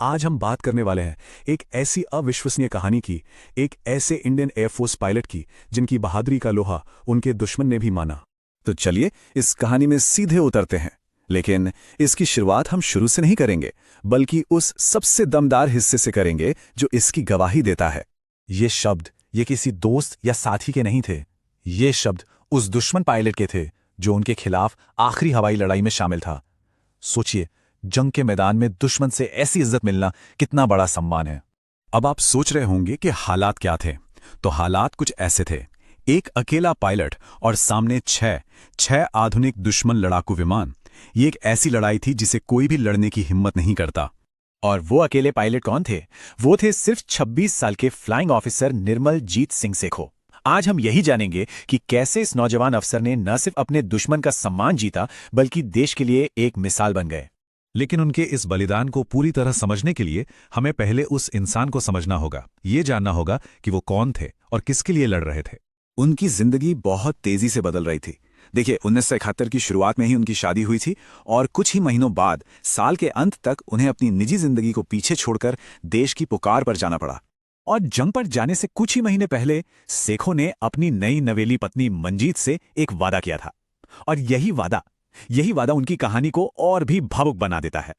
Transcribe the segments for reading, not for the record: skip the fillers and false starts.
आज हम बात करने वाले हैं एक ऐसी अविश्वसनीय कहानी की, एक ऐसे इंडियन एयरफोर्स पायलट की जिनकी बहादुरी का लोहा उनके दुश्मन ने भी माना। तो चलिए इस कहानी में सीधे उतरते हैं। लेकिन इसकी शुरुआत हम शुरू से नहीं करेंगे, बल्कि उस सबसे दमदार हिस्से से करेंगे जो इसकी गवाही देता है। ये शब्द ये किसी दोस्त या साथी के नहीं थे। ये शब्द उस दुश्मन पायलट के थे जो उनके खिलाफ आखिरी हवाई लड़ाई में शामिल था। सोचिए, जंग के मैदान में दुश्मन से ऐसी इज्जत मिलना कितना बड़ा सम्मान है। अब आप सोच रहे होंगे कि हालात क्या थे। तो हालात कुछ ऐसे थे। एक अकेला पायलट और सामने छह आधुनिक दुश्मन लड़ाकू विमान। ये एक ऐसी लड़ाई थी जिसे कोई भी लड़ने की हिम्मत नहीं करता। और वो अकेले पायलट कौन थे? वो थे सिर्फ 26 साल के फ्लाइंग ऑफिसर निर्मल जीत सिंह सेखो। आज हम यही जानेंगे कि कैसे इस नौजवान अफसर ने न सिर्फ अपने दुश्मन का सम्मान जीता, बल्कि देश के लिए एक मिसाल बन गए। लेकिन उनके इस बलिदान को पूरी तरह समझने के लिए हमें पहले उस इंसान को समझना होगा। ये जानना होगा कि वो कौन थे और किसके लिए लड़ रहे थे। उनकी जिंदगी बहुत तेजी से बदल रही थी। देखिए, 1971 की शुरुआत में ही उनकी शादी हुई थी और कुछ ही महीनों बाद साल के अंत तक उन्हें अपनी निजी जिंदगी को पीछे छोड़कर देश की पुकार पर जाना पड़ा। और जंग पर जाने से कुछ ही महीने पहले सेखो ने अपनी नई नवेली पत्नी मंजीत से एक वादा किया था। और यही वादा उनकी कहानी को और भी भावुक बना देता है।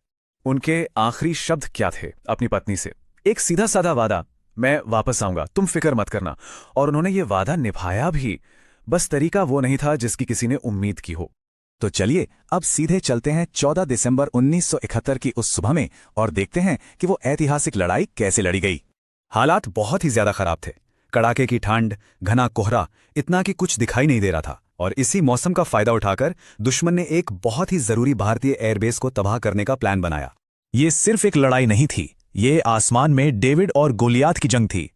उनके आखिरी शब्द क्या थे अपनी पत्नी से? एक सीधा साधा वादा, मैं वापस आऊंगा, तुम फिक्र मत करना। और उन्होंने ये वादा निभाया भी, बस तरीका वो नहीं था जिसकी किसी ने उम्मीद की हो। तो चलिए अब सीधे चलते हैं 14 दिसंबर 1971 की उस सुबह में और देखते हैं कि वो ऐतिहासिक लड़ाई कैसे लड़ी गई। हालात बहुत ही ज्यादा खराब थे। कड़ाके की ठंड, घना कोहरा, इतना कि कुछ दिखाई नहीं दे रहा था। और इसी मौसम का फायदा उठाकर दुश्मन ने एक बहुत ही जरूरी भारतीय एयरबेस को तबाह करने का प्लान बनाया। ये सिर्फ एक लड़ाई नहीं थी, ये आसमान में डेविड और गोलियात की जंग थी।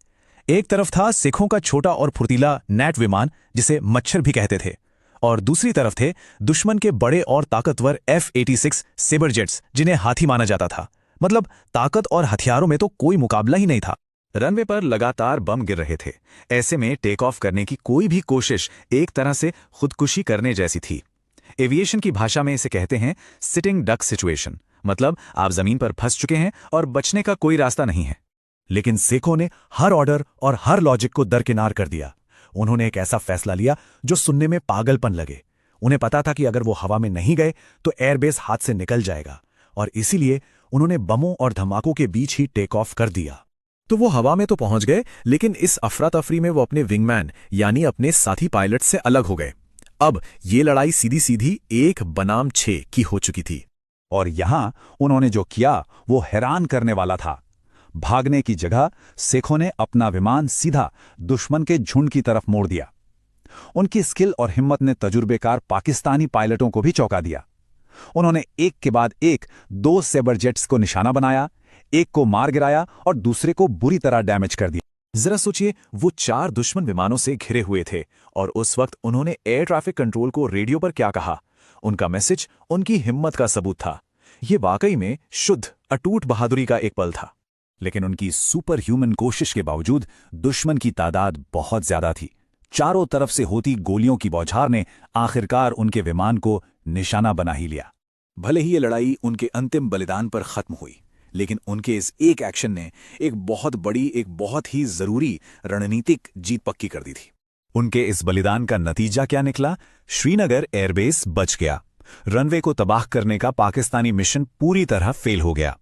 एक तरफ था सिखों का छोटा और फुर्तीला नैट विमान, जिसे मच्छर भी कहते थे, और दूसरी तरफ थे दुश्मन के बड़े और ताकतवर F-86 सेबर जेट्स, जिन्हें हाथी माना जाता था। मतलब ताकत और हथियारों में तो कोई मुकाबला ही नहीं था। रनवे पर लगातार बम गिर रहे थे। ऐसे में टेक ऑफ करने की कोई भी कोशिश एक तरह से खुदकुशी करने जैसी थी। एविएशन की भाषा में इसे कहते हैं सिटिंग डक सिचुएशन। मतलब आप जमीन पर फंस चुके हैं और बचने का कोई रास्ता नहीं है। लेकिन सेखो ने हर ऑर्डर और हर लॉजिक को दरकिनार कर दिया। उन्होंने एक ऐसा फैसला लिया जो सुनने में पागलपन लगे। उन्हें पता था कि अगर वो हवा में नहीं गए तो एयरबेस हाथ से निकल जाएगा, और इसीलिए उन्होंने बमों और धमाकों के बीच ही टेक ऑफ कर दिया। तो वो हवा में तो पहुंच गए, लेकिन इस अफरा तफरी में वो अपने विंगमैन यानी अपने साथी पायलट से अलग हो गए। अब ये लड़ाई सीधी सीधी 1 बनाम 6 की हो चुकी थी। और यहां उन्होंने जो किया वो हैरान करने वाला था। भागने की जगह सेखों ने अपना विमान सीधा दुश्मन के झुंड की तरफ मोड़ दिया। उनकी स्किल और हिम्मत ने तजुर्बेकार पाकिस्तानी पायलटों को भी चौंका दिया। उन्होंने एक के बाद एक 2 सेबर जेट्स को निशाना बनाया, एक को मार गिराया और दूसरे को बुरी तरह डैमेज कर दिया। जरा सोचिए, वो 4 दुश्मन विमानों से घिरे हुए थे और उस वक्त उन्होंने एयर ट्रैफिक कंट्रोल को रेडियो पर क्या कहा? उनका मैसेज उनकी हिम्मत का सबूत था। ये वाकई में शुद्ध अटूट बहादुरी का एक पल था। लेकिन उनकी सुपर ह्यूमन कोशिश के बावजूद दुश्मन की तादाद बहुत ज्यादा थी। चारों तरफ से होती गोलियों की बौछार ने आखिरकार उनके विमान को निशाना बना ही लिया। भले ही ये लड़ाई उनके अंतिम बलिदान पर खत्म हुई, लेकिन उनके इस एक एक्शन ने एक बहुत ही जरूरी रणनीतिक जीत पक्की कर दी थी। उनके इस बलिदान का नतीजा क्या निकला? श्रीनगर एयरबेस बच गया। रनवे को तबाह करने का पाकिस्तानी मिशन पूरी तरह फेल हो गया।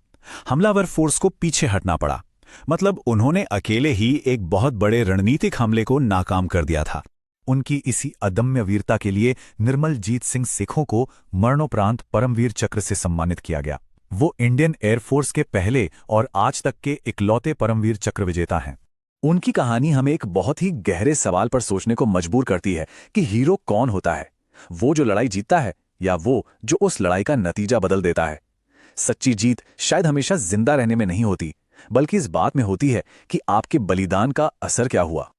हमलावर फोर्स को पीछे हटना पड़ा। मतलब उन्होंने अकेले ही एक बहुत बड़े रणनीतिक हमले को नाकाम कर दिया था। उनकी इसी अदम्य वीरता के लिए निर्मल जीत सिंह सेखों को मरणोपरांत परमवीर चक्र से सम्मानित किया गया। वो इंडियन एयरफोर्स के पहले और आज तक के इकलौते परमवीर चक्र विजेता हैं। उनकी कहानी हमें एक बहुत ही गहरे सवाल पर सोचने को मजबूर करती है कि हीरो कौन होता है? वो जो लड़ाई जीतता है या वो जो उस लड़ाई का नतीजा बदल देता है? सच्ची जीत शायद हमेशा जिंदा रहने में नहीं होती, बल्कि इस बात में होती है कि आपके बलिदान का असर क्या हुआ।